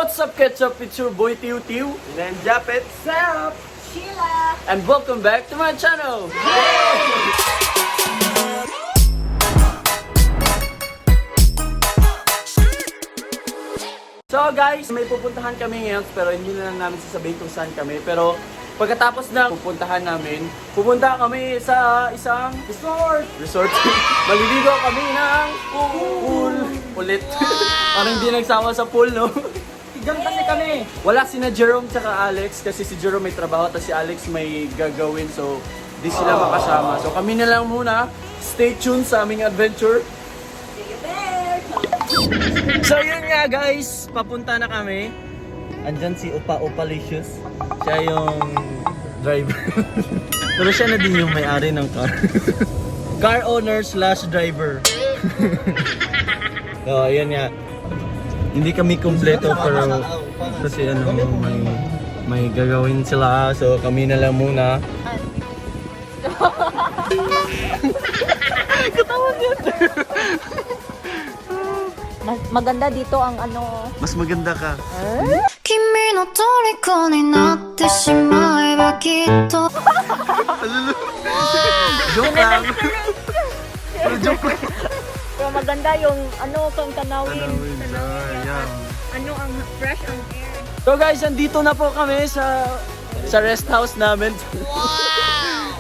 What's up, Ketchup? It's your boy Tiu Tiu and Japet, SHIELA, and welcome back to my channel. So guys, may pupuntahan kami ngayon pero hindi na lang namin sasabihin kung saan kami. Pero pagkatapos na pupuntahan namin, pupunta kami sa isang resort. Maliligo kami ng pool ulit. Parang hindi nagsawa sa pool, no? Diyan kasi kami. Wala sina Jerome tsaka Alex kasi si Jerome may trabaho at si Alex may gagawin, so di sila makasama. So kami na lang muna. Stay tuned sa aming adventure. So yun nga guys, papunta na kami. Andyan si Opalicious. Siya yung driver. Pero siya na din yung may-ari ng car. Car owner / driver. So ayun nga. Hindi kami kumpleto pero kasi ano may gagawin sila, so kami na lang muna. Katawan yun. Maganda dito ang ano. Mas maganda ka. Kimi no toriko ni natte shimaeba kitto. Joke lang. Pero joke lang. Pero maganda yung ano kung tanawin. Ano ang fresh ang air. So guys, andito na po kami sa rest house namin. Wow!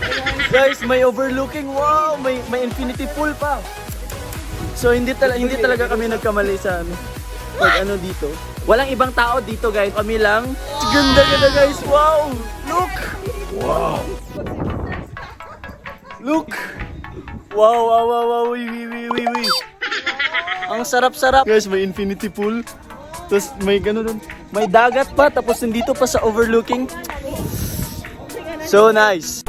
Guys, may overlooking. Wow, may infinity pool pa. So hindi talaga kami nagkamali sa pag ano dito. Walang ibang tao dito guys, kami lang. Ganda guys. Wow! Look! Wow! Look! Wow! Wee. Ang sarap-sarap. Guys, may infinity pool. Tapos may gano'n. May dagat pa, tapos nandito pa sa overlooking. So nice.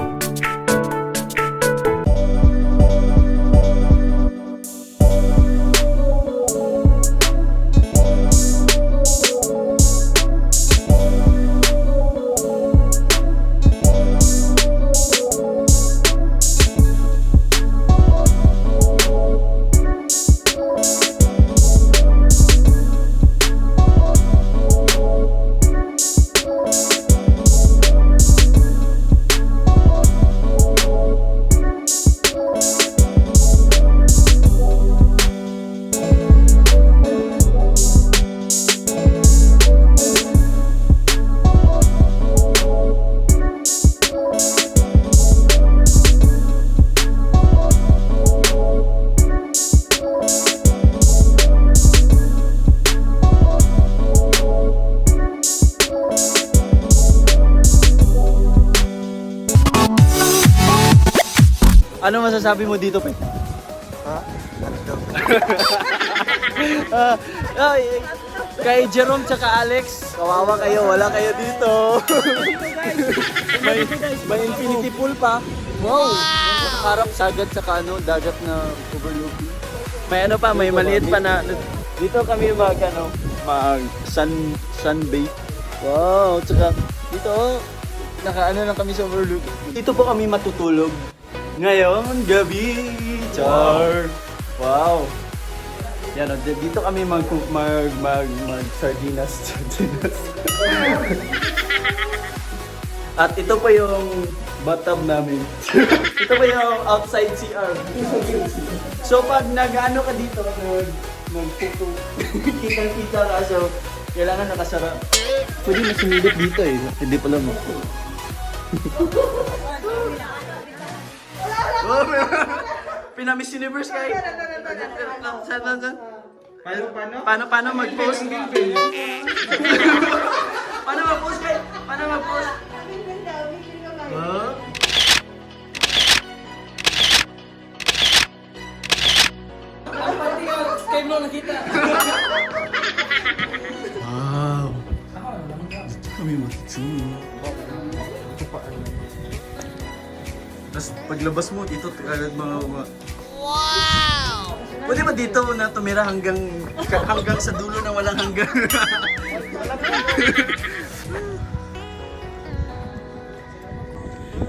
Ano masasabi mo dito, Pe? Ha? Kay Jerome tsaka Alex, kawawa kayo, wala kayo dito. may infinity pool pa. Wow! Nakakarap sagad tsaka ano, dagat na overlooking. May ano pa, may maliit pa na dito kami mag sunbathe. Wow! Tsaka dito naka-ano lang kami sa overlooking. Dito po kami matutulog. Ngayon, gabi, char. Wow. Yan, dito kami mag sardinas. At ito pa yung bathtub namin. Ito pa yung outside CR. So pag nag-ano ka dito, nag-puto, kitang-kita ka, so kailangan nakasara. Pwede na sumilip dito eh. Hindi pala mo. Pinamis Universe kay. Paano mag-post? Paano mag-post kay? Paano mag-post? Kay mo nakita. Wow. Dito kami mag-zoom. Tapos paglabas mo, dito agad mga... Wow! Pwede ba dito na tumira hanggang sa dulo na walang hanggang?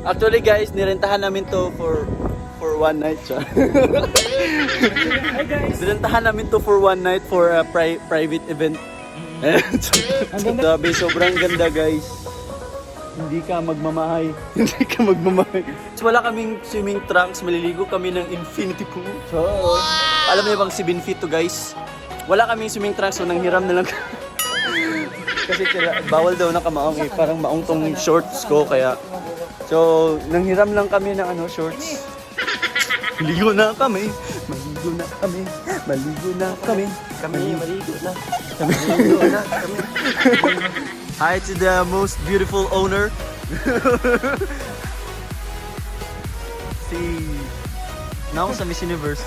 Actually guys, nirentahan namin to for one night siya. Nirentahan namin to for one night for a private event. Grabe, sobrang ganda guys. Hindi ka magmamahay. Hindi ka magmamahay. Wala kaming swimming trunks, maliligo kami ng infinity pool. So, alam niyo bang 7 feet to guys? Wala kaming swimming trunks, so nanghiram na lang. Kasi bawal daw na kamaong eh. Parang maong tong shorts ko kaya. So, nanghiram lang kami ng shorts. Maligo na kami. Maligo na kami. Maligo na kami. Maligo na. Maligo na kami. Hi to the most beautiful owner. Si now sa Miss Universe.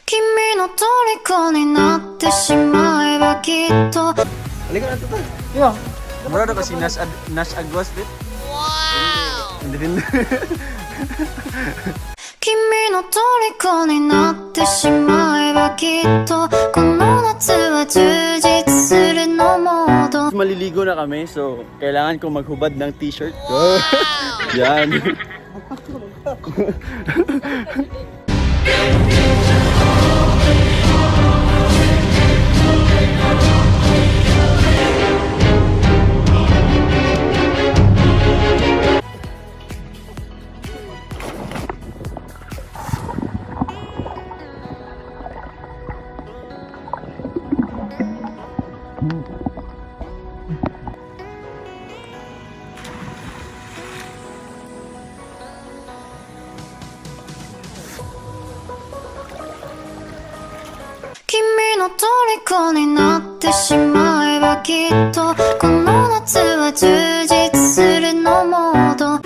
君の虜になってしまえばきっと Halika na ito. Yeah. Mura na kasi Nash Agwas din. Wow! Hindi rin. 君の虜になってしまえばきっとこの夏は充実するのモード Maliligo na kami, so kailangan kong maghubad ng t-shirt. Wow! Yan.君の虜になってしまえばきっとこの夏は充実するのモード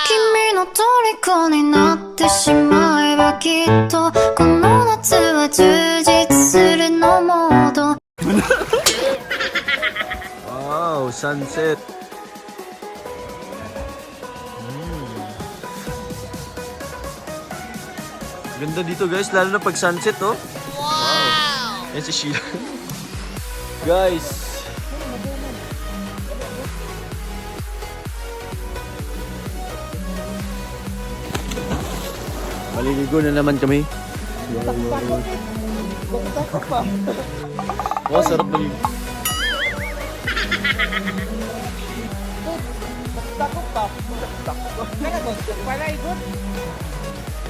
君の虜になってしまえばきっとこの夏は充実するのモード Wow, sunset. Ganda dito guys, lalo na pag sunset oh. Wow. Yan si Sheila. Guys. Maliligo na naman kami. Wow, sarap maligo.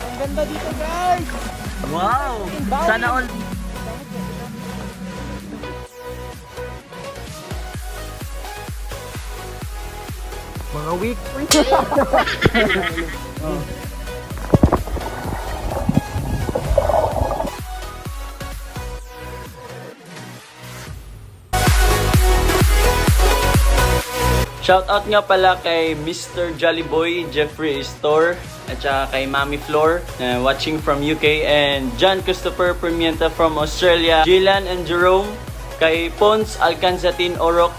Ang ganda dito guys! Wow! Sana all. Mga week. Shoutout nga pala kay Mr. Jollyboy, Jeffrey Store, at saka kay Mami Flor, watching from UK, and John Christopher Pimienta from Australia, Jilan and Jerome, kay Pons Alcanzatin Orok,